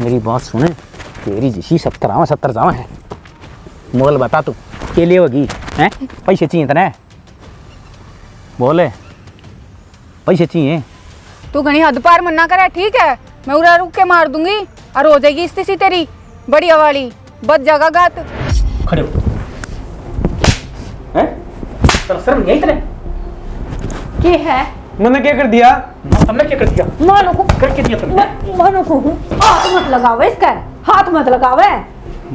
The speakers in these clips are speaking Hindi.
मेरी बात सुने, तेरी जैसी 70 जावा है। मोल बता तू के लिए होगी हैं? पैसे चाहिए तने? बोले पैसे चाहिए। तू घनी हद पार मना करे, ठीक है? मैं उड़ा रुक के मार दूंगी और हो जाएगी स्थिति तेरी बढ़िया वाली। बच जाएगा गात। खड़े हो हैं? तेरा शर्म नहीं आई तने? क्या है? मैंने क्या कर दिया? तुमने क्या कर दिया? मानो को करके दिया तुमने? मानो को हाथ मत लगावे, इसका हाथ मत लगावे।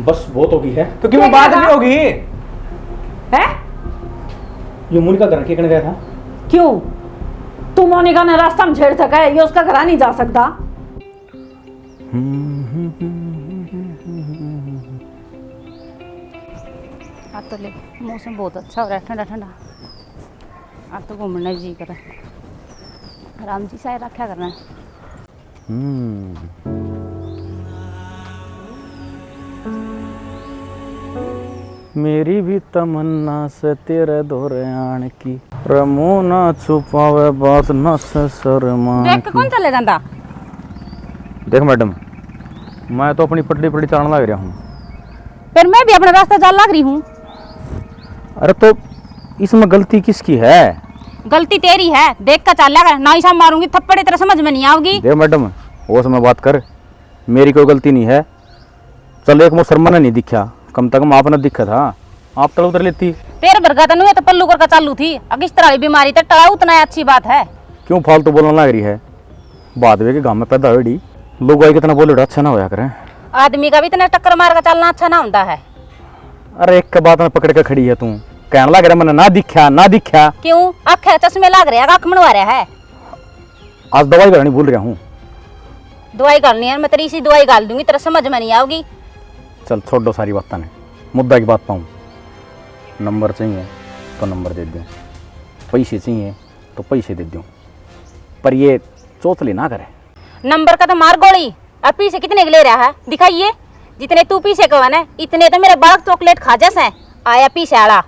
बस बहुत होगी है। तो क्यों बात नहीं होगी? है ये मोनिका घर के कने गया था? क्यों? तू मोनिका ने रास्ता में छेड़ सका है, ये उसका घर नहीं जा सकता। आज तो ले मौसम बहुत अच्छा हो रहा है, ठंडा ठंडा। आज तो घूमने जी कर आराम जी से रखा करना है। मेरी भी तमन्ना से तेरे दौरे आने की, रमो ना छुपावे बात न से शर्मा देख के कौन चले जाता? देख मैडम, मैं तो अपनी पटड़ी पटड़ी चलाने लग रहा हूँ। फिर मैं भी अपना रास्ता जान लग रही हूँ। अरे तो इसमें गलती किसकी है? गलती तेरी है, देख कर चल कर, ना ही मारूंगी थप्पड़, तेरा समझ में नहीं आओगी। देख मैडम, वो समय बात कर, मेरी कोई गलती नहीं है। चल एक मो शर्मा ने नहीं दिखा, कम से कम आपने दिखा था, आप तल उतर लेती। तेरे बरगा तनु तो पल्लू कर चालू थी, अब इस तरह की बीमारी तो टला उतना अच्छी बात है। क्यों फालतू बोलने लग रही है? बाद में के गांव में पैदा हुई लोग आई कितना बोले अच्छा ना होया करें। आदमी का भी इतना टक्कर मार कर चलना अच्छा ना होता है। अरे एक के बात में पकड़ के खड़ी है तू, कहने लग रहा मैंने ना दिखा ना दिखा। क्यों? आँख चश्मे लग रहे हैं, आँख मनवा रहा है। आज दवाई करनी भूल रहा हूँ। दवाई गालनी है, मैं तेरी सी दवाई गाल दूंगी, तेरा समझ में नहीं आओगी। चल छोड़ दो सारी बातें ने, मुद्दा की बात पाऊँ। नंबर चाहिए तो नंबर दे दूँ, पैसे चाहिए तो पैसे दे दूँ, पर ये चौथली ना करे। नंबर का तो मार गोली। अब पीछे कितने के ले रहा है दिखाइए। जितने तू पीछे का ना इतने तो मेरे बालक चॉकलेट खा जैसे आया पीछे आला।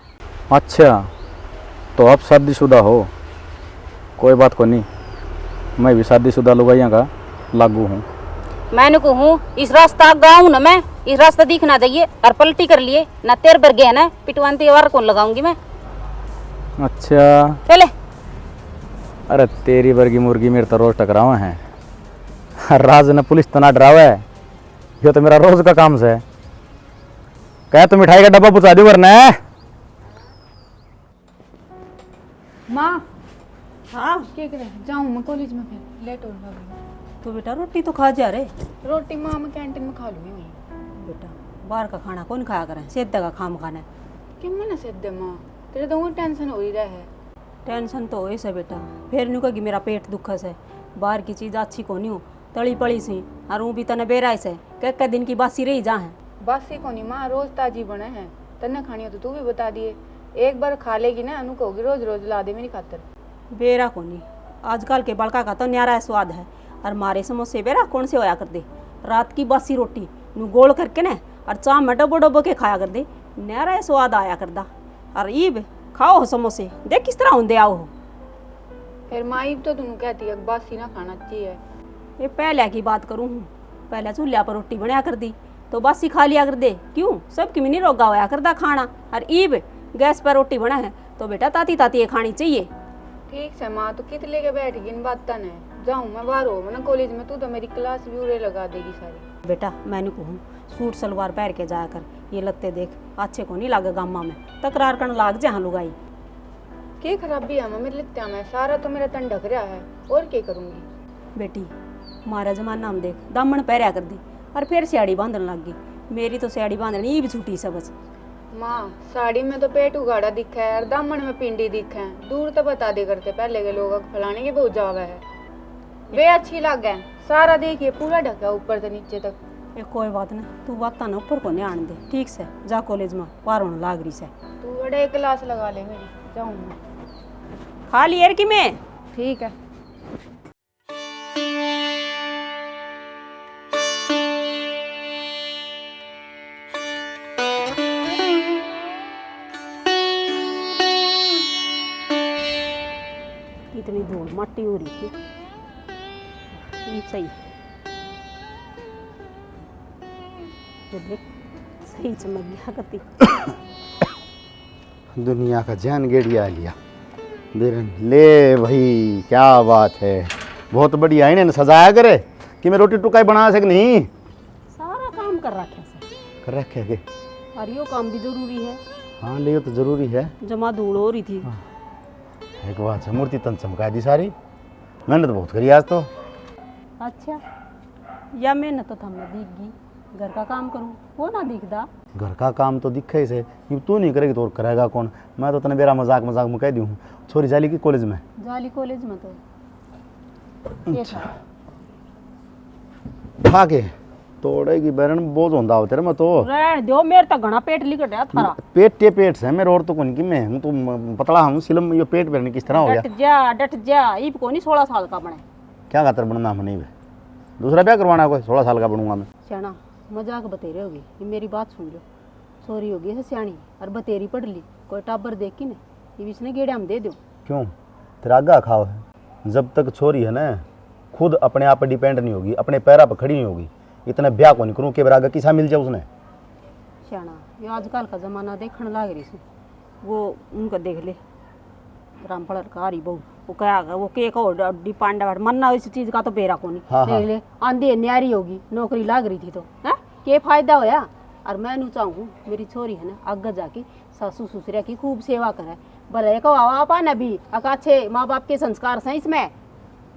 अच्छा तो आप शादीशुदा हो? कोई बात को नहीं, मैं भी शादीशुदा लुगाइयाँ का लागू हूँ। मैंने को हूँ इस रास्ता गाँव ना, मैं इस रास्ता दिखना चाहिए और पलटी कर लिए ना तेर पर गया ना पिटवानती वार कौन लगाऊंगी मैं। अच्छा चले। अरे तेरी वर्गी मुर्गी मेरे तो रोज टकरावा है। राज ने पुलिस तना डरावा है, ये तो मेरा रोज का काम से है। कह तो मिठाई का डब्बा पहुंचा दो वरना। माँ हाँ क्या करे? जाऊँ मैं कॉलेज में, फिर लेट हो रहा। तो बेटा रोटी तो खा जा रे। रोटी माँ मैं कैंटीन में खा लूँगी वहीं। बेटा बाहर का खाना कौन खाया करें, सेद्दा का खाम खाना है। क्यों मैंने सिद्ध माँ, तेरे तो टेंशन हो ही रहा है। टेंशन तो ऐसे बेटा, फिर नहीं कहेगी मेरा पेट दुखस है, बाहर की चीज़ अच्छी को नहीं हो, तली पड़ी सी और ऊँ भी तने बेराइस है, कई दिन की बासी रही जा है। बासी को नहीं माँ, रोज ताजी बने हैं। तन्ने खानी हो तो तू भी बता दिए, एक बार खा लेगी ना अनु कहोगी रोज रोज ला दे मेरी खातर। बेरा को नहीं, आजकल के बड़का का तो न्यारा स्वाद है। और मारे समोसे बेरा कौन से होया कर दे, रात की बासी रोटी नू गोल करके ना और चाह में डबो डबो के खाया कर दे, न्यारा स्वाद आया करदा। और ईब खाओ हो समोसे, देख किस तरह होंदे आओ हो। फिर माँ ईब तो तुम कहती है बासी ना खाना चाहिए। ये पहले की बात करूँ हूँ, पहले चूल्हा पर रोटी बनाया कर दी तो बासी खा लिया कर दे। क्यों? सबकी मिनी रोगा होया करदा खाना। और ईब गैस पर रोटी बना है तो बेटा ताती ताती ये खानी चाहिए। ठीक से माँ, तो कित लेके बैठ गई इन बातों ने। जाऊँ मैं बाहर हो मैं कॉलेज में, तू तो मेरी क्लास भी उड़े लगा देगी सारी। बेटा मैंने कहूँ सूट सलवार पहन के जाया कर, ये लगते देख अच्छे को नहीं लागे गामा में, तकरार करने लाग जहाँ लुगाई। क्या खराबी है मेरे लित्या में? सारा तो मेरा तन ढक रहा है, और क्या करूँगी? बेटी मारा जमाना हम देख दामन पहरिया कर दी और फिर सियाड़ी बांधने लग गई। मेरी तो सियाड़ी बांधनी ही भी छूटी सब। माँ साड़ी में तो पेट उगाड़ा दिखा है और दामन में पिंडी दिखा है, दूर तो बता दे करते पहले के लोग फलाने के बहुत जावा है। वे अच्छी लग गए, सारा देखिए पूरा ढका ऊपर से नीचे तक। ये कोई बात नहीं, तू बात ना ऊपर को नहीं आने दे, ठीक से जा कॉलेज में पार होने लाग रही से। तू बड़े क्लास लगा ले मेरी, जाऊँ मैं। खा लियर की मैं। ठीक है। इतनी धूल मट्टी हो रही थी, ये सही। ये देख सही चमक गया कति। दुनिया का जैन गेड़िया लिया बिरन ले भाई, क्या बात है, बहुत बढ़िया। इन्हें सजाया करे कि मैं रोटी टुकाई बना सक नहीं। सारा काम कर रखे से कर रखे के और यो काम भी जरूरी है। हाँ ले तो जरूरी है। जमा धूल हो रही थी। एक बात है, मूर्ति तन चमका दी सारी। मेहनत बहुत करी आज तो। अच्छा या मेहनत तो थमने दिख गई, घर का काम करूँ वो ना दिखदा। घर का काम तो दिखे ही से, ये तू नहीं करेगी तो और करेगा कौन। मैं तो तने मेरा मजाक में कह दी हूँ। छोरी जाली की कॉलेज में, जाली कॉलेज में तो ये था। खा के तोड़ेगी बैरन, बोझ होता हो तेरे में तो। रहन दो, मेरे तक घना पेट लिकट रहा थारा। पेट से मेरे और तो कौन की मैं हूँ तो पतला हूँ सिलम, ये पेट भरने किस तरह हो गया। डट जा इब को नहीं 16 साल का बने। क्या खातर बनना हम नहीं, दूसरा ब्याह करवाना कोई 16 साल का बनूंगा मैं। सियाना मजाक बतेरे होगी, ये मेरी बात सुन लो। सोरी होगी है सियाणी और बतेरी पढ़ ली, कोई टाबर देख की ना ये इसने गेड़े हम दे दो। क्यों तेरा आगा खाओ है। जब तक छोरी है ना खुद अपने आप पर डिपेंड नहीं होगी, अपने पैरों पर खड़ी नहीं होगी, इतना ब्याह को नहीं करूँ कि आगे किसा मिल जाए उसने। सियाना ये आजकल का जमाना देखने लाग रही सु, वो उनका देख ले रामपड़ का हरी बहू वो क्या वो केक और डिपेंड मरना इस चीज का तो बेरा को नहीं। हाँ, देख ले आंधी न्यारी होगी, नौकरी लाग रही थी तो है के फायदा होया। और मैं नू चाहूँ मेरी छोरी है ना आगे जाके सासू ससुरिया की खूब सेवा करे, भले को आपा न भी अच्छे माँ बाप के संस्कार से इसमें।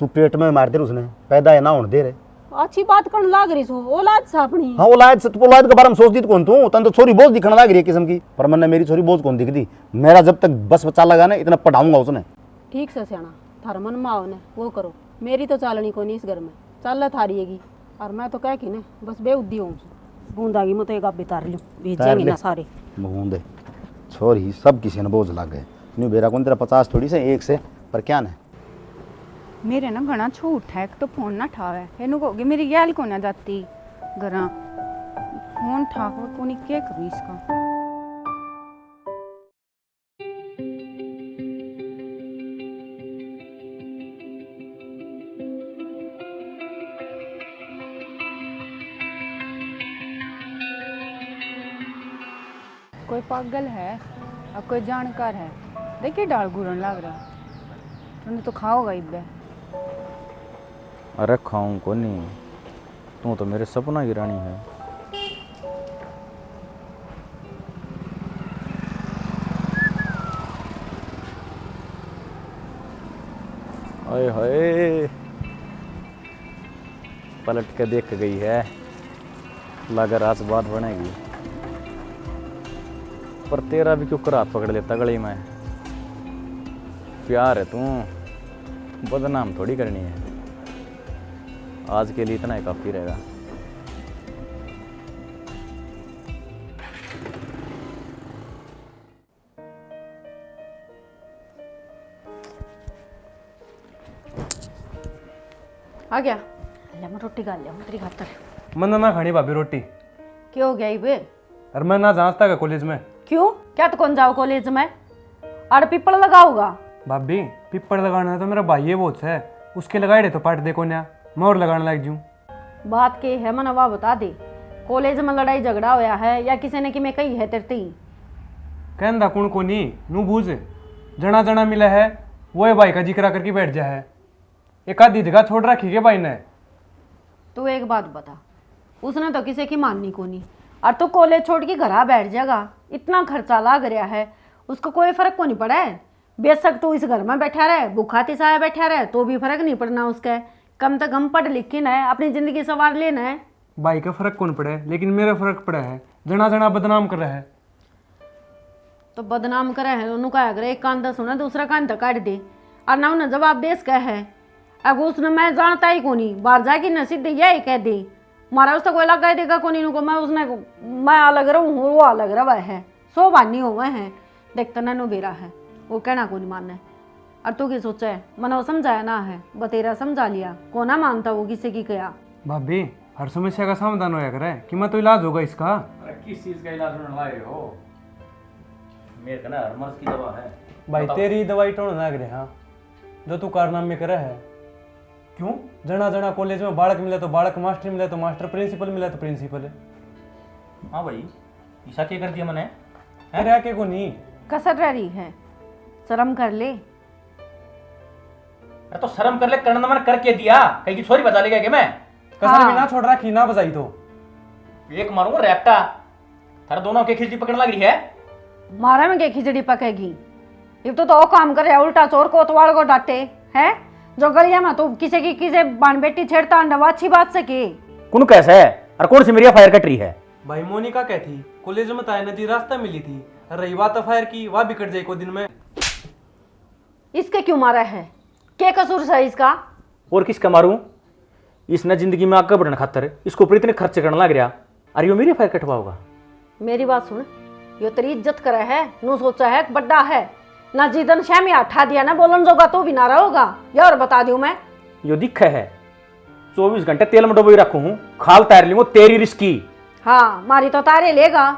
तू पेट में मार दे उसने, पैदा है ना होने दे रहे। अच्छी बात करने लाग रही सु, औलाद से अपनी। हाँ औलाद से, औलाद के बारे में सोचती तो कौन तू, तन तो छोरी बोझ दिखने लग रही है किस्म की। पर मैंने मेरी छोरी बोझ कौन दिखती, मेरा जब तक बस बच्चा लगा ना इतना पढ़ाऊंगा उसने। ठीक से सियाना थार मन माओ ने वो करो, मेरी तो चालनी को नहीं इस घर में चल थारीगी। और मैं तो कह की ना बस बेउद्दी हूँ बूंदागी मैं तो एक आप बितार लूँ बीत जाएंगे ना सारे बूंदे। छोरी सब किसी ने बोझ लग गए, नहीं बेरा कौन तेरा 50 थोड़ी से एक से, पर क्या ने मेरे ना घना छूट है, एक तो फोन ना ठावे एनु कहोगे मेरी गैल को ना जाती घरा फोन ठाव कोनी के करूँ इसका। कोई पागल है और कोई जानकार है, देखिए डाल गुरन लग रहा, तुमने तो खाओगा इब्बे। अरे खाऊं को नहीं, तू तो मेरे सपना की रानी है। ओए होए पलट के देख गई है, लगा रात बात बनेगी। पर तेरा भी क्यों करात पकड़ लेता गली में, प्यार है तू, बदनाम थोड़ी करनी है। आज के लिए इतना ही काफी रहेगा। आ गया ले मैं रोटी खा लिया तेरी खातर। मन ना खानी भाभी रोटी। क्यों हो गया इबे? अरे मैं ना जांचता का कॉलेज में। क्यों क्या तो कौन जाओ कॉलेज में? और पिपड़ लगाऊंगा भाभी पिपड़ लगाना है तो मेरा भाई ये बहुत है, उसके लगाए रहे तो पाट देखो ना, मैं और लगाने लग जूँ। बात के है मनवा बता दे, कॉलेज में लड़ाई झगड़ा होया है या किसी ने कि मैं कही है तेरती? कहना कौन को नहीं नू बूझ, जना जना मिला है वो भाई का जिक्र करके बैठ जा है, एक आधी जगह छोड़ रखी के भाई ने। तू एक बात बता, उसने तो किसी की माननी को नहीं, और तू कॉलेज छोड़ के घर बैठ जाएगा, इतना खर्चा लाग रहा है, उसको कोई फर्क को नहीं पड़ा है। बेशक तू इस घर में बैठा रहे, भूखा तिसाया बैठा रहे, तो भी फर्क नहीं पड़ना उसके। कम से कम पढ़ लिख के ना अपनी जिंदगी सवार लेना है। भाई का फर्क कौन पड़ा है, लेकिन मेरा फर्क पड़ा है, जना जना बदनाम कर रहा है। तो बदनाम करे है उन्होंने कहा करे, एक कान तो सुना दूसरा कान तो काट दे, और ना उन्हें जवाब देश कह है। अब उसने मैं जानता ही को नहीं, बाहर जाके न सीधे यही कह दे मारा उसका कोई लगा देगा को नहीं को, मैं उसने मैं अलग रहूँ वो अलग रहा है, सो बानी हो गए हैं। देखता ना नो बेरा है वो कहना को नहीं मानना है। और तू क्या सोचा है, मना समझाया ना है, बतेरा समझा लिया, को ना मानता वो किसी की कया। भाभी हर समस्या का समाधान होया करे कि मैं तो इलाज होगा इसका। अरे किस चीज का इलाज होने लाए हो, मेरे का ना हर मर्ज की दवा है। भाई तेरी दवाई टोड़ लग रहे हाँ, जो तू कारनामे करे है। क्यों जना जना कॉलेज में बालक मिले तो बालक, मास्टर मिले तो मास्टर, प्रिंसिपल मिले तो प्रिंसिपल। हाँ भाई, ऐसा क्या कर दिया मैंने? रह के को नहीं। कसर रही है, शर्म कर ले। अरे तो शर्म कर ले, करना मैंने करके दिया, कहीं की छोरी बचा लेगा क्या मैं? कसर भी ना छोड़ रहा, खीना बजाई तो एक मारूंगा रैप्टा। थारा दोनों के खिचड़ी पकड़ने लग रही है। मारा में क्या खिचड़ी पकेगी? ये तो काम करे, उल्टा चोर कोतवाल को डांटे है। जो गलिया में तो किसी बान बेटी छेड़ता अंडा, अच्छी बात से की। कौन कैसे है और कौन सी मेरी फायर कट रही है? भाई मोनिका क्या थी, कॉलेज में ताय नदी रास्ता मिली थी। रही बात फायर की, वह बिगड़ जाए को दिन में। इसके क्यों मारा है? क्या कसूर है इसका? और किसका मारूं? इसने जिंदगी में आगे बढ़ने खातर इसको ऊपर इतने खर्चे करने लग रहा, अरे यो मेरी फायर कटवा होगा। मेरी बात सुन, यो तेरी इज्जत करे है, नु सोचा है बड्डा है ना, जिदन शैमी हटा दिया ना बोलन जोगा तो भी ना रहोगा। यार बता दूं मैं, यो दिख है 24 घंटे तेल में डुबोई रखू हूं, खाल तैर ली वो तेरी रिस्की। हाँ मारी तो तारे लेगा।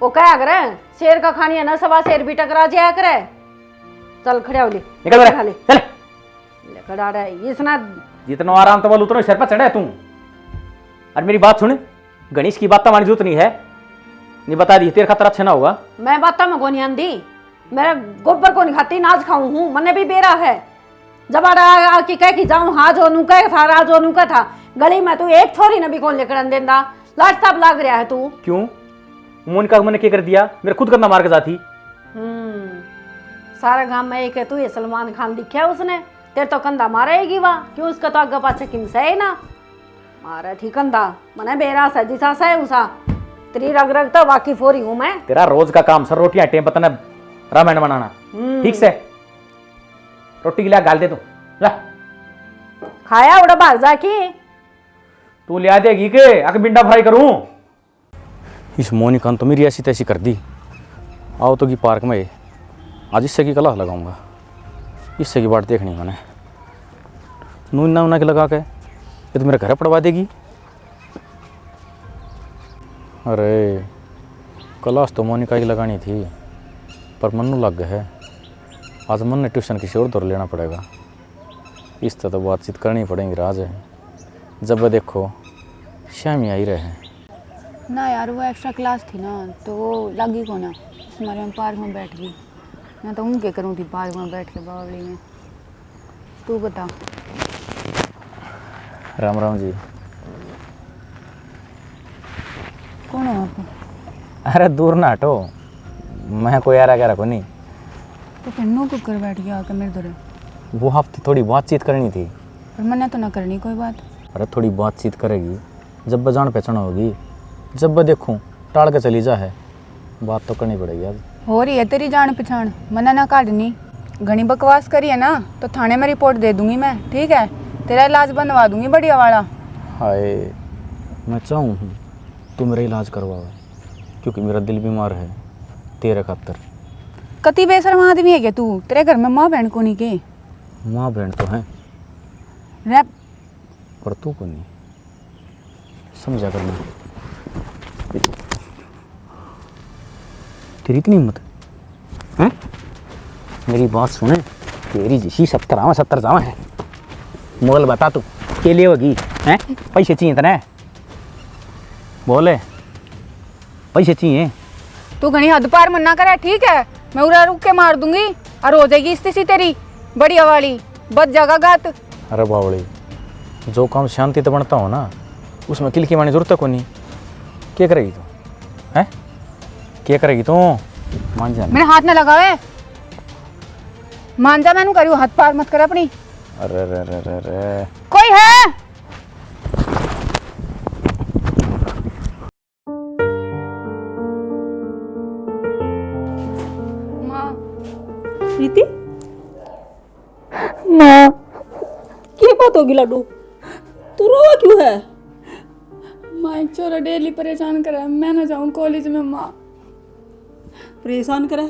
वो क्या करे, शेर का खानी है ना, सवा शेर भी टकरा जाया करे। चल खड़े हो ले, निकल बरे, खा ले। चल। खड़ा रहे इसना। जितना आराम तो बोल उतना सिर पर चढ़ा है तू। और मेरी बात सुन, गणेश की बात तो हमारी जरूरत नहीं है, नहीं बता दी तेरे खातर अच्छा ना होगा। मैं बात में कौन आंदी, मेरा गोबर को नहीं खाती, नाज खाऊं हूँ, मने भी बेरा है। जब आके कह कि जाऊं हाँ जो नू कह था, राजो नू का था, गली में तू एक छोरी ने भी कौन लेकर देंदा, लाट साहब लाग रहा है तू। क्यों? मोनिका मैंने क्या कर दिया? मेरे खुद करना मार के जाती। सारा गांव में एक है तू, ये सलमान खान दिखा उसने, तेरे तो कंधा मारेगी वहाँ, क्यों उसका तो आगे पाछे किम से ना मारा थी कंधा, मने बेरा से जिसा से उसा तेरी रग रग तो वाकिफ हो रही हूँ मैं। तेरा रोज का काम सर रोटियां टेम पता ना रामायण बनाना, ठीक से रोटी गिला गाल दे तू, ला खाया उड़ा बाहर जाके तू ले आ देगी के आके बिंडा फ्राई करूं। इस मोनिका तो मेरी ऐसी तैसी कर दी। आओ तो की पार्क में आज इससे की कला लगाऊंगा, इससे की बात देखनी मैंने। नून ना के लगा के ये तो मेरे घर पड़वा देगी। अरे क्लास तो मोनिका की लगानी थी, पर मन्नू लग गया है। आज मन ने ट्यूशन किसी और दौर लेना पड़ेगा, इस तरह तो बातचीत करनी पड़ेगी। राज है जब देखो श्यामी आई रहे हैं ना यार, वो एक्स्ट्रा क्लास थी ना तो वो लगी को ना, हमारे हम पार्क में बैठ गई ना, तो उनके करूँ थी पार्क में बैठ के बावली में। तू बता। राम राम जी। कौन हो आप? अरे दूर ना हटो, मैं कोई यारा क्या को नहीं। तो फिर नो कुक कर बैठ गया आके मेरे दौरे। वो हफ्ते थोड़ी बातचीत करनी थी। पर मैंने तो ना करनी कोई बात। अरे थोड़ी बातचीत करेगी, जब ब जान पहचान होगी, जब ब देखूं टाल के चली जा है, बात तो करनी पड़ेगी आज। हो रही है तेरी जान पहचान, मना ना काटनी। घनी बकवास करी है ना तो थाने में रिपोर्ट दे दूंगी मैं, ठीक है? तेरा इलाज बनवा दूंगी बढ़िया वाला। हाय, मैं चाहूँ हूँ तू मेरा इलाज करवाओ, क्योंकि मेरा दिल बीमार है तेरे खातर। कति बेशर्म आदमी है क्या तू? तेरे घर में माँ बहन को नहीं के? माँ बहन तो हैं रैप पर तू को नहीं, समझा करना। तेरी इतनी हिम्मत है? मेरी बात सुने, तेरी जिसी 70 जावा है। मोल बता तू के लिए होगी हैं? पैसे चाहिए तने? बोले पैसे चाहिए? तू घनी हद पार मना करे, ठीक है? मैं उड़ा रुक के मार दूंगी और हो जाएगी स्थिति तेरी बढ़िया वाली, बच जाएगा गात। अरे बावड़ी, जो काम शांति तो बनता हो ना, उसमें किल की मानी जरूरत को नहीं। क्या करेगी तू? हैं? क्या करेगी तू? मान जा। मेरे हाथ ना लगावे, मान जा। मैंने करी हाथ पार मत कर अपनी। अरे रे रे रे रे, कोई है? माँ। प्रीति, माँ क्या बात होगी लड्डू, तू रोवा क्यों है? माँ एक छोरा डेली परेशान करे, मैं ना जाऊँ कॉलेज में। माँ परेशान करे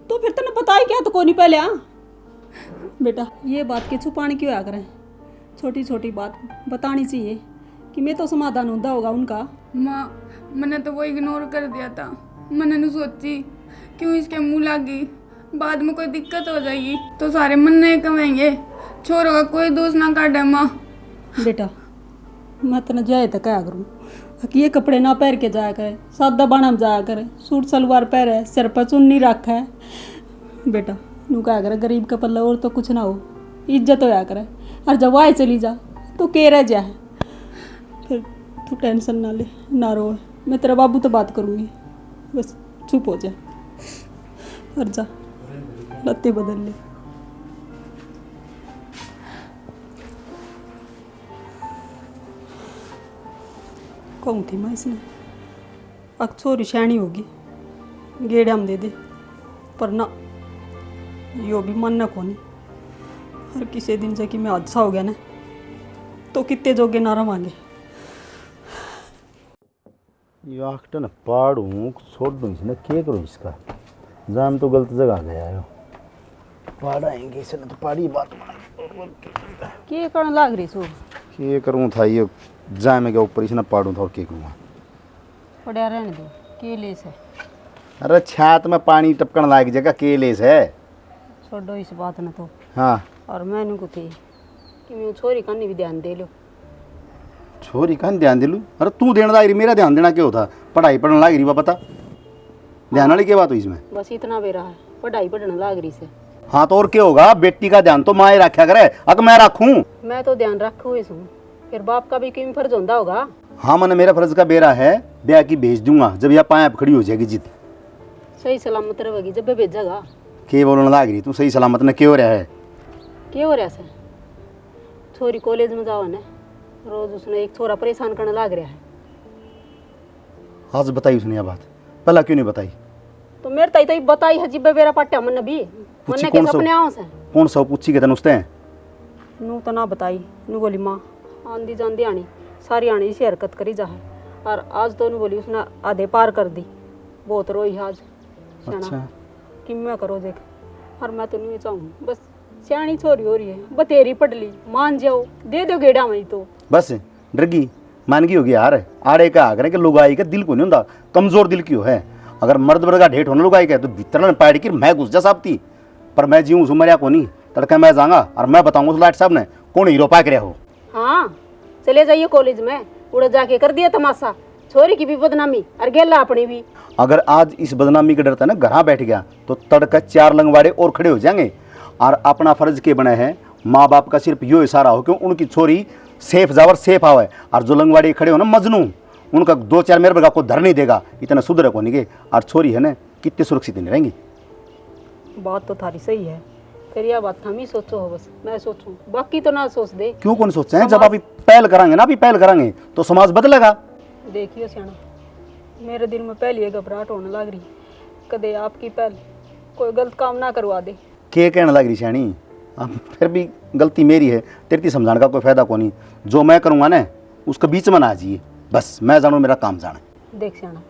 तो फिर तने बताई क्या तो कोई नहीं पहले। हाँ बेटा, ये बात के छुपाने क्यों आ करें? छोटी छोटी बात बतानी चाहिए कि मैं तो समाधान होता होगा उनका। माँ मैंने तो वो इग्नोर कर दिया था, मैंने नहीं सोची क्यों इसके मुँह लगी, बाद में कोई दिक्कत हो जाएगी तो सारे मन नहीं कमाएंगे। छोरों का कोई दोष ना काटे। माँ बेटा, मैं तेने जाए तो क्या करूँ कि ये कपड़े ना पहन के जाया करे, सादा बाना में जाया करे, सूट सलवार पहरे, सिर पर चुन्नी रखा है। बेटा नू क्या करे, गरीब का पल्ला और तो कुछ ना हो, इज्जत होया करे। और जब आए चली जा तो के रह जा है। फिर तू टेंशन ना ले, ना रो, मैं तेरा बाबू तो बात करूँगी, बस चुप हो जा और जा लत्ते बदल ले। कहूँ थी मैं इसने अब छोरी शैनी होगी, गेड़े हम दे दे, पर ना यो भी मन न कोनी। हर किसी दिन से कि मैं हादसा हो गया ना तो कितने जोगे ना रवांगे। ये आखट न पाड़ू छोड़ दूँ इसने, क्या करूँ इसका, जाम तो गलत जगह गया है। पाड़ाएंगे इसने तो पाड़ी बात के करने लाग रही सो, क्या करूँ था, ये जाम के ऊपर इसने पाड़ू था और क्या करूँगा। पड़ा रहने दो, के लेस है। अरे छात में पानी टपकन लाग जाएगा, के लेस है। छोड़ो इस बात न तो। हाँ और मैंने को थी कि मैं छोरी का नहीं भी ध्यान दे लो। छोरी का ध्यान दिलू, अरे तू देने लाग रही, मेरा ध्यान देना क्या होता, पढ़ाई पढ़ने लाग रही, पता ध्यान वाली क्या बात हुई इसमें। बस इतना बेरा है, पढ़ाई पढ़ने लाग रही से। हाँ तो और क्या होगा, बेटी का ध्यान तो माँ रखा करे, अगर मैं रखूँ। मैं तो ध्यान रखूँ इस, फिर बाप का भी क्यों फर्ज होता होगा। हाँ मैंने मेरा फर्ज का बेरा है, ब्याह की भेज दूंगा जब यह पाए खड़ी हो जाएगी जिद। सही सलामत रहेगी जब भेजेगा। के बोलने लाग रही तू, सही सलामत ने क्या हो रहा है। क्या हो रहा है, छोरी कॉलेज में जाओ ना, रोज उसने एक छोरा परेशान करने लाग रहा है। आज बताई उसने यह बात, पहला क्यों नहीं बताई। तो मेरे ताई तो बताई है जिब्बे बेरा पट्टा मन भी पूछी मन कौन के सा? सपने आओ से कौन सा पूछी के तन उसते नू तो ना बताई। नू बोली माँ आंधी जांदी आनी सारी आनी इसी हरकत करी जा है। और आज तो नू बोली उसने आधे पार कर दी, बहुत रोई आज। अच्छा कि मैं करो देख, और मैं तो नहीं चाहूँ, बस सियाणी छोरी हो रही है, बतेरी पढ़ ली, मान जाओ, दे दो गेड़ा में तो बस डर गई, मान गई होगी यार। आड़े का आकर के लुगाई का दिल को नहीं होता, कमजोर दिल क्यों है। अगर मर्द वर्ग का ढेठ होने लुगाई का तो भीतर पैड़ की मैं घुस जा साहबती, पर मैं जीऊँ उसमें मरिया को नहीं, तड़का मैं जाऊँगा और मैं बताऊँगा उस लाट साहब ने कौन हीरो पाक रहा हो। हाँ चले जाइए कॉलेज में, उड़ जाके कर दिया तमाशा, छोरी की भी बदनामी और गेला अपनी भी। अगर आज इस बदनामी का डरता ना घर बैठ गया तो तड़का 4 लंगवाड़े और खड़े हो जाएंगे। और अपना फर्ज के बने हैं, माँ बाप का सिर्फ यो इशारा हो कि उनकी छोरी सेफ जावर सेफ आवे। और जो लंगवाड़ी खड़े हो ना मजनू, उनका 2-4 मेरे बगा को धर नहीं देगा, इतना सुधरे को नहीं। और छोरी है ना कितनी सुरक्षित नहीं रहेंगी। बात तो थारी सही है, फिर यह बात हम ही सोचो हो, बस मैं सोचूं, बाकी तो ना सोच दे। क्यों कौन सोचते हैं, जब आप पहल करांगे ना, अभी पहल करांगे तो समाज बदलेगा। देखियो सियाना, मेरे दिल में पहली घबराहट होने लग रही, कदे आपकी पहल कोई गलत काम ना करवा दे। के कहने लग रही श्याणी, अब फिर भी गलती मेरी है, तेरी समझाने का कोई फायदा को नहीं। जो मैं करूँगा ना उसके बीच में ना आ जाइए, बस मैं जानूँ मेरा काम जाने। देख सियाना,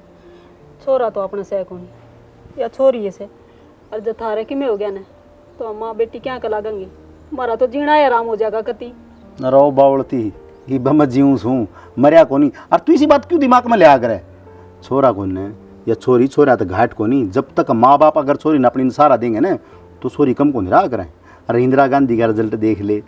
छोरा तो अपने से कौन या छोरी से, और जो थारे कि में हो गया ना तो हम माँ बेटी क्या कलागेंगे, हमारा तो जीना ही आराम हो जाएगा कति। न रो बावड़ती कि बम जीऊँ सूँ मरिया को नहीं। और तू इसी बात क्यों दिमाग में ले आ करे, छोरा को ने या छोरी छोरा तो घाट को नहीं। जब तक माँ बाप अगर छोरी ने अपनी सहारा देंगे ना तो छोरी कम को नहीं रहा करें। अरे इंदिरा गांधी का रिजल्ट देख ले,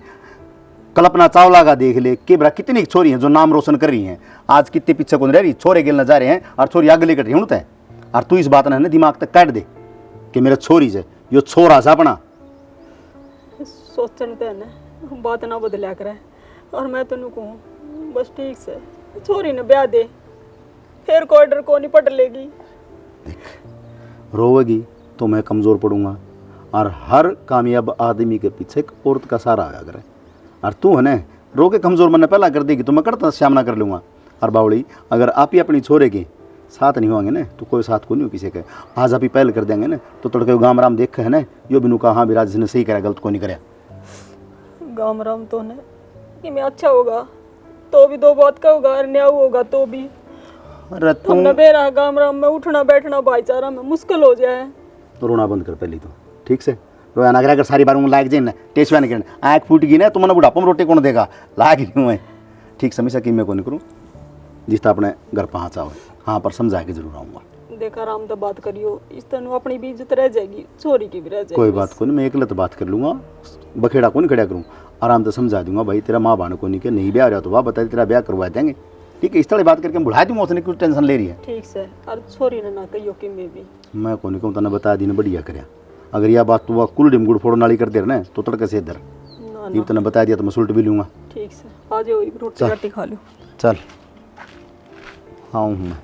कल्पना चावला का देख ले, कि बरा कितनी छोरी हैं जो नाम रोशन कर रही हैं। आज कितने पीछे को नहीं रह रही, छोरे गिलने जा रहे हैं और छोरी आगे लेकर ढूंढते हैं। और तू इस बात ने दिमाग तक काट दे कि मेरा छोरी से यो छोरा सा अपना सोचने तो है ना, बात ना बदलिया करे। और मैं तेन कहूँ बस ठीक से छोरी ने ब्याह दे, फिर कोई डर को नहीं पट लेगी। देख रोवेगी तो मैं कमज़ोर पड़ूंगा। और हर कामयाब आदमी के पीछे एक औरत का सहारा आया करे। और तू है ना रो के कमज़ोर मन पहला कर देगी तो मैं करता सामना कर लूँगा। और बावड़ी अगर आप ही अपनी छोरे के साथ नहीं होंगे ना तो कोई साथ को नहीं हो किसी के। आज आप ही पहल कर देंगे ना तो तड़के गाम राम देख है ना, यो बिनू कहा हाँ भी राज ने सही करा, गलत को नहीं कराया। गाम राम तो ने कि मैं अच्छा होगा तो भी दो बात का होगा, और न्याय होगा तो भी। अरे तुमने बेरा गाम राम में उठना बैठना भाईचारा में मुश्किल हो जाए। तो रोना बंद कर पहले तो ठीक से रोया ना। अगर सारी बार लाग जाए ना टेस्ट नहीं करना, आँख फूट गई ना तो मैंने बुढ़ापा में रोटी कौन देगा, लाग नहीं हुए ठीक समय से कि मैं को नहीं करूँ जिसता अपने घर पहुँचा हो। हाँ पर समझा के जरूर आऊँगा। देखा राम तो बात करियो, इस तरह अपनी भी इज्जत रह जाएगी, छोरी की भी रह जाएगी। कोई बात को नहीं, मैं अकेले तो बात कर लूँगा, बखेड़ा को नहीं खड़ा करूँ। आराम से समझा दूंगा भाई तेरा माँ बाण को नहीं के नहीं ब्याह रहा तो वाह बता तेरा ब्याह करवा देंगे। ठीक है, इस तरह बात करके हम बुढ़ा दूँ उसने कुछ टेंशन ले रही है। ठीक से और छोरी ने ना कहियो कि मैं भी मैं को नहीं कहूँ तने बता दी ने बढ़िया करया। अगर यह बात तू कुल डिम गुड़ फोड़न वाली कर दे ना तो तड़के से इधर ना ये तने बता दिया तो मैं सुलट भी लूँगा। ठीक से आ जाओ रोटी राटी खा लो। चल आऊँ मैं।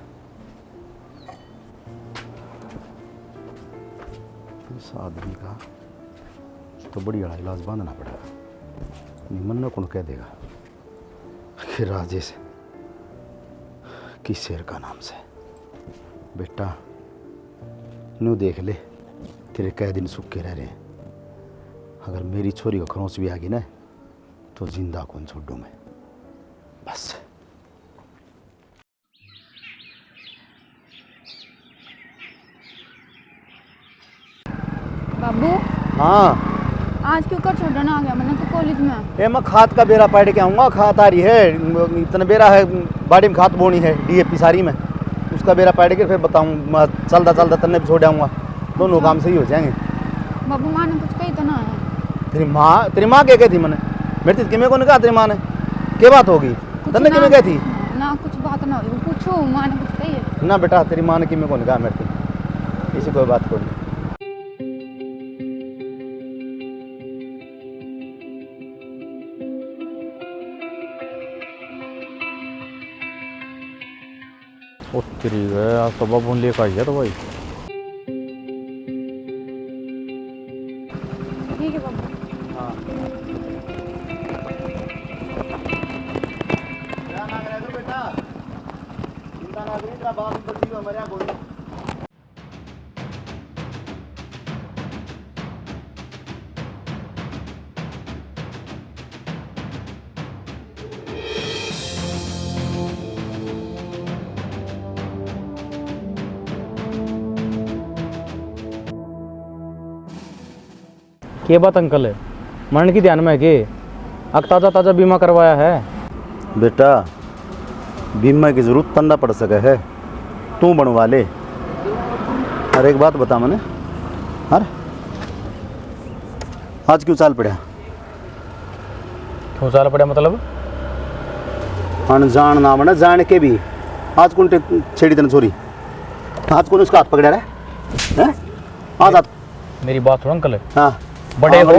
इस आदमी का तो बढ़िया इलाज बांधना पड़ेगा। निमन कौन कह देगा कि राजेश किस शेर का नाम से। बेटा नू देख ले तेरे कई दिन सूखे रह रहे हैं। अगर मेरी छोरी को खरोंच भी आ गई ना तो जिंदा कौन छोड़ू मैं बस। बाबू हाँ आज क्यों कर छोड़ना आ गया मैंने तो कॉलेज में। ये मैं खाद का बेरा पाड़ के आऊँगा। खाद आ रही है इतना बेरा है बाड़ी में खाद बोनी है डीएपी सारी में उसका बेरा पाड़ के फिर बताऊँ चलता चलता तन्ने भी छोड़ आऊँगा। दोनों काम सही हो जाएंगे। बाबू माँ ने कुछ कही तो ना है। तेरी माँ क्या कहती मैंने मेरे किमें को नहीं कहा तेरी माँ ने क्या बात होगी तन्ने किमें कही थी ना कुछ बात ना हुई पूछो माँ ने कुछ कही है। ना बेटा तेरी माँ ने किमें को नहीं कहा मेरे को ऐसी कोई बात कोई नहीं। ओ तेरी गए आज तो बाबू ने लेकर आई है तो भाई। ठीक है बाबू। के बात अंकल है मरण की ध्यान में है कि अब ताज़ा ताज़ा बीमा करवाया है। बेटा बीमा की जरूरत तन्ना पड़ सके है तू बनवा ले। अरे एक बात बता मैंने अरे आज क्यों चाल पड़ा क्यों साल पड़ा मतलब अनजान ना बना जान के भी आज कौन छेड़ी तेने चोरी आज कौन उसका हाथ पकड़ा रहा है आज हाथ। मेरी बात सुनो अंकल। हाँ बड़े हो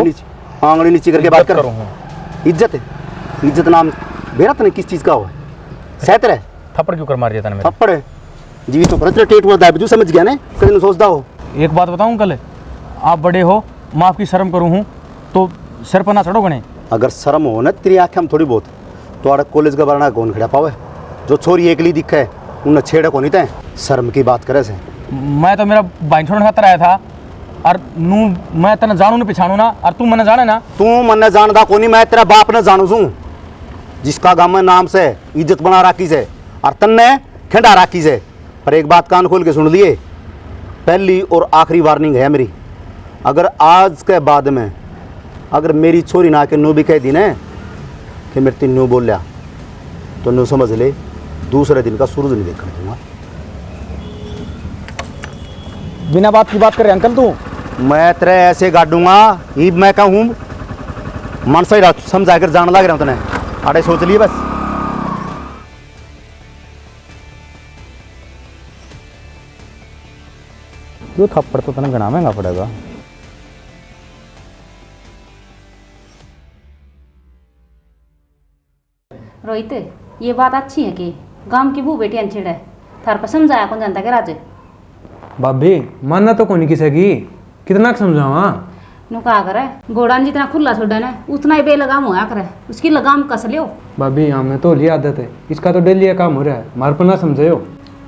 आंगली नीचे करके बात कर। करूँ इज्जत है इज्जत नाम बेरा तने किस चीज़ का हो सहत रहे थप्पड़ क्यों कर मार दिया था मेरे। थप्पड़ जी तो परत टेट हुआ दाबजू समझ गया ना कहीं सोचता हो। एक बात बताऊं अंकल आप बड़े हो मैं आपकी शर्म करूँ हूँ तो सिर पर ना चढ़ो गणे। अगर शर्म हो ना तेरी आँखें हम थोड़ी बहुत तो आड़ कॉलेज का बरना कौन खड़ा पावे जो छोरी एकली दिखे है उन्हें छेड़े को नहीं थे शर्म की बात करे से। मैं तो मेरा बाइन छोड़ने खातर आया था और नू मैं तेना जानू नहीं पहचानू ना और तू मैंने जाने ना। तू मन्ने जानदा कोनी मैं तेरा बाप ने जानू छू जिसका गाँव में नाम से इज्जत बना राखी से और तन्ने खेड़ा राखी से। पर एक बात कान खोल के सुन लिए पहली और आखिरी वार्निंग है मेरी। अगर आज के बाद में अगर मेरी छोरी ना के नू भी कह दी ना कि मेरे तीन नू बोल लिया तो नू समझ ले दूसरे दिन का सूरज नहीं देखने दूंगा। बिना बात की बात कर रहे अंकल तू। मैं तेरे ऐसे गाड़ूंगा ये मैं कहूँ मन से ही समझा कर जान लग रहा हूँ तने अरे सोच लिए बस। यो थप्पड़ तो तना घना महंगा पड़ेगा। रोहित ये बात अच्छी है कि गांव की बू बेटी अनछेड़ है थार पर समझाया कौन जानता के राजे। भाभी मानना तो कोनी किसेगी कितना समझावा नु कहा करे घोड़ा ने जितना खुला छोड़ा ना उतना ही बेलगाम होया करे उसकी लगाम कस लियो। भाभी हमें तो लिया आदत है इसका तो डेली काम हो रहा है मार पर ना समझायो।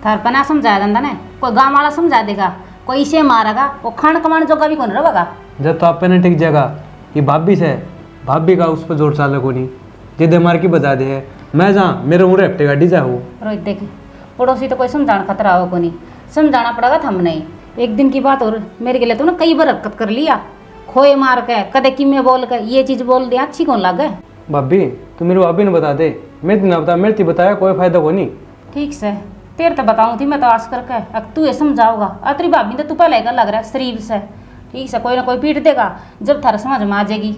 थार पर ना समझाया जाता ना कोई गाँव वाला समझा देगा कोई इसे मारेगा वो खान कमाने जोगा भी कौन रहेगा। जब तो आप ने ठीक जगह ये भाभी से भाभी का उस पर जोर चाल को नहीं जिदे मार की बता दे है मैं जा मेरे मुँह रेपटे गाड़ी जाऊँ। रोहित देखे पड़ोसी तो कोई समझाना खतरा हो को नहीं समझाना पड़ेगा था हमने। एक दिन की बात और मेरे के लिए तो ना कई बार हरकत कर लिया खोए मार के कदे किमे बोल के ये चीज बोल दिया अच्छी कौन लगे। भाभी तू मेरे भाभी ने बता दे मेरे ना बता मेरे थी बताया कोई फायदा को नहीं। ठीक से तेरे तो बताऊँ थी मैं तो आस करके अब तू ये समझाओगा अतरी भाभी तो तू पहले का लग रहा है शरीर से ठीक से कोई ना कोई पीट देगा जब थारा समझ में आ जाएगी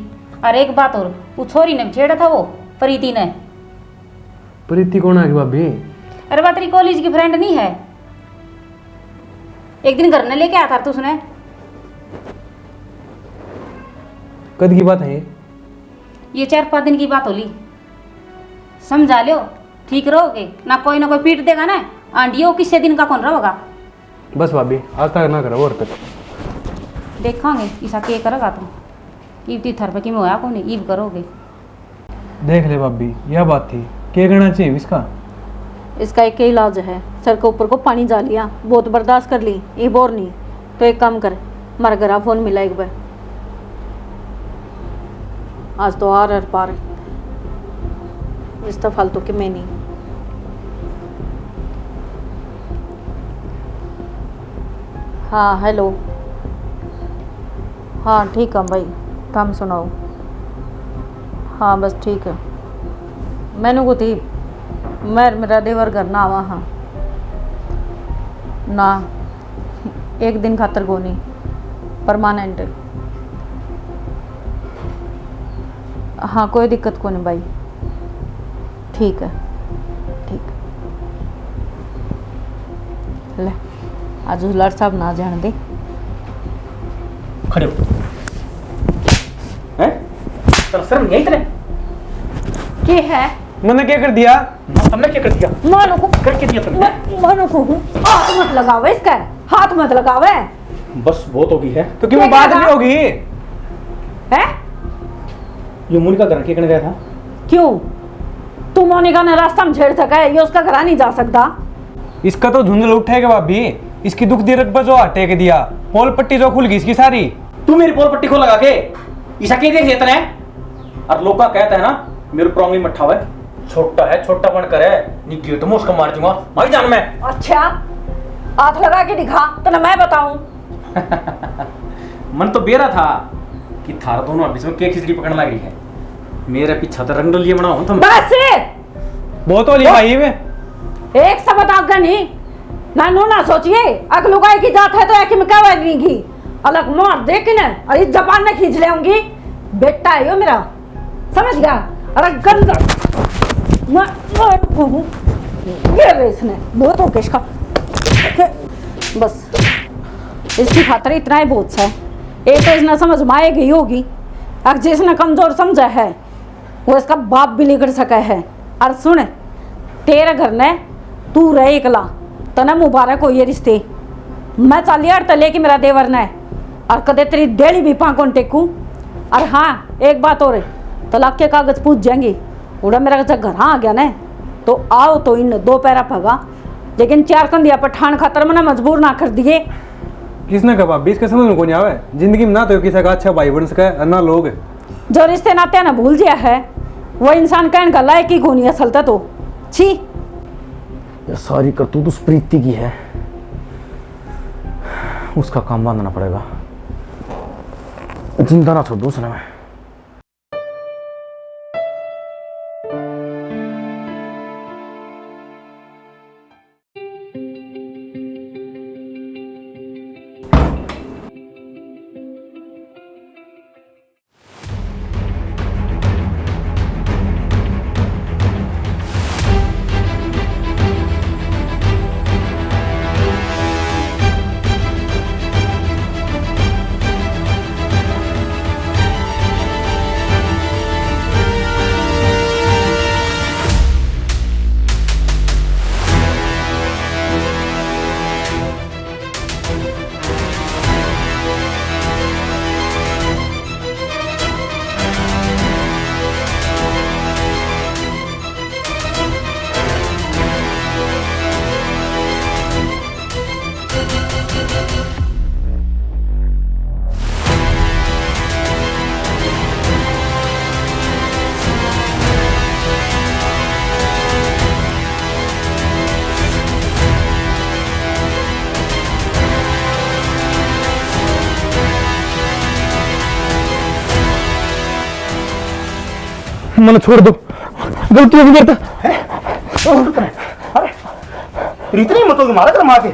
और एक बात और, वो छोरी ने छेड़ा था वो प्रीति ने। प्रीति कौन आ गई भाभी? अरे बात तेरी कॉलेज की फ्रेंड नहीं है, एक दिन घर ने लेके आया था तो उसने। कद की बात है ये? ये 4-5 दिन की बात होली, समझा लो, ठीक रहोगे ना कोई पीट देगा ना आंडियो, किससे दिन का कौन रहोगा। बस भाभी आज तक ना करो और तक देखांगे ईसा के करेगा तुम, ईब ती थर पे कि मैं होया कौन ईब करोगे। देख ले भाभी, यह बात थी, क्या करना चाहिए इसका? इसका एक ही इलाज है, सर के ऊपर को पानी जा लिया, बहुत बर्दाश्त कर ली, ये बोर नहीं तो एक काम कर, हमारे घर फोन मिला एक बार, आज तो आर पार इस तो फालतू के मैं नहीं। हाँ हेलो, हाँ ठीक है भाई, तुम सुनाओ। हाँ बस ठीक है, मैंने को थी मेरा देवर घर ना आवा। हाँ ना, एक दिन खातर को नहीं, परमानेंट। हाँ कोई दिक्कत को नहीं भाई, ठीक है ठीक है। ले आज हुलार साहब ना जान दे। खड़े हो हैं? तेरा शर्म नहीं आई तेरे? क्या है? मैंने क्या कर दिया? तुमने क्या कर दिया? मानो को करके दिया तुमने? मानो को हाथ मत लगावे, इसका हाथ मत लगावे। बस बहुत हो गई है। तो क्यों बात नहीं होगी? है ये मुनि का घर के कने गया था? क्यों? तू मोनिका ने रास्ता में छेड़ सका है, ये उसका घर नहीं जा सकता। इसका तो धुंधल उठेगा भाभी, इसकी दुख दीरक पर जो हटे के दिया, पोल पट्टी जो खुल गई इसकी सारी। तू मेरी पोल पट्टी को लगा के ईसा के देख लेता है, और लोग का कहता है ना मेरे प्रॉब्लम मट्ठा हुआ है, छोटा है छोटा बन कर है, नी गेट में उसको मार दूंगा मार जान में। अच्छा हाथ लगा के दिखा तो ना मैं बताऊं। मन तो बेरा था कि थारा दोनों बीच में के खिचड़ी पकड़ने लग रही है, मेरे पीछा तो रंगोली बनाओ तुम। बस बहुत हो लिया भाई में। एक शब्द आगे नहीं ना, नो ना सोचिए, अग लुगाई की जात है तो एक में क्या बनेगी, अलग मार देख ना, अरे जबान में खींच ले होंगी। बेटा है यो मेरा, समझ गया? अरे गंदा ये इसने बहुत हो इसका, बस इसकी खातर इतना ही बहुत है। एक तो इसने समझ में आए गई होगी, अब जिसने कमजोर समझा है वो इसका बाप भी लिखड़ सका है। और सुन, तेरे घर ने तू रहे इकला तना मुबारक हो ये रिश्ते, मैं चाली हड़ तले कि मेरा देवर ने, और कदे तेरी डेली भी पाँकों टेकू। और हाँ एक बात और, तलाक के कागज पूछ जाएंगे, उड़ा मेरा जब घर आ गया ना तो आओ तो इन 2 पैरा भगा, लेकिन 4 कंधिया पठान खातर मना मजबूर ना कर दिए। किसने कहा भाभी, इसके समझ में कौन आवे? जिंदगी में ना तो किसी का अच्छा भाई बन सके और ना लोग जो रिश्ते नाते ना भूल गया है वो इंसान कहने का लायक ही कौन है असल तो। छी, ये सारी करतूत उस प्रीति की है, उसका काम बांधना पड़ेगा, जिंदा ना छोड़ दूं उसने मैं। मैंने छोड़ दो, गलती हो गई। अरे इतनी मत होगी मारा कर मार के,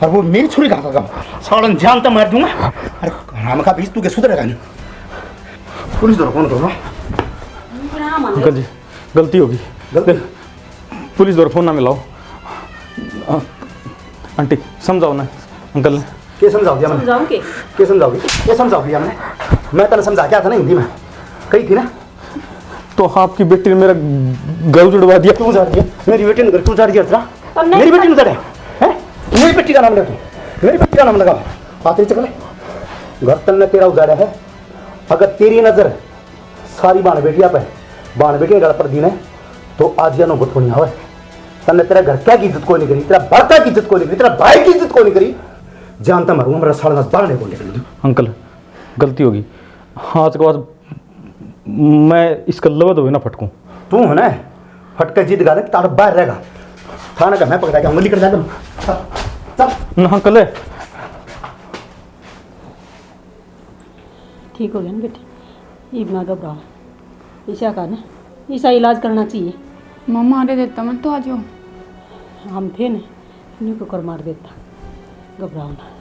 और वो मेरी छुरी कहाँ का सालन जानता मार दूंगा। अरे हम का बीच तू के सुधरेगा नहीं। पुलिस दौड़ कौन करो अंकल जी गलती होगी, गलती पुलिस दौर फोन ना मिलाओ। आंटी समझाओ ना अंकल। के समझाओगी मैंने? समझाऊं के समझाओगी? ये समझाओगी मैंने? मैं तेने समझा क्या था ना हिंदी में, कही थी ना। तो आपकी बेटी ने मेरा घर उजड़वा दिया। क्यों उजाड़ दिया? मेरी बेटी ने घर क्यों उजाड़ दिया तेरा? तो नहीं मेरी बेटी ने उजाड़ा है? मेरी बेटी का नाम ले तू, मेरी बेटी का नाम लगा आते चकले। घर तन ने तेरा उजाड़ा है। अगर तेरी नजर सारी बाण बेटियां पे, बाण बेटियां गल पर दी ने, तो आज या नौबत को नहीं आवे। तन्ने तेरा घर क्या की इज्जत कोई नहीं करी, तेरा भरता की इज्जत कोई नहीं करी, तेरा भाई की इज्जत कोई नहीं करी। जानता मरूंगा मेरा साला बाहर नहीं बोलने। अंकल गलती होगी, आज के बाद मैं इसका लबद हुए ना फटकूं। तू है ना फटका जीत गा तार बाहर रहेगा। थाना का मैं पकड़ा के उंगली कर जाएगा। चल ना अंकल है। ठीक हो गया ना बेटी, इब ना घबराओ। ईशा का ना ईशा इलाज करना चाहिए। मम्मा अरे देता मत तो आ जाओ। हम थे ना इन्हीं को कर मार देता, घबराओ ना।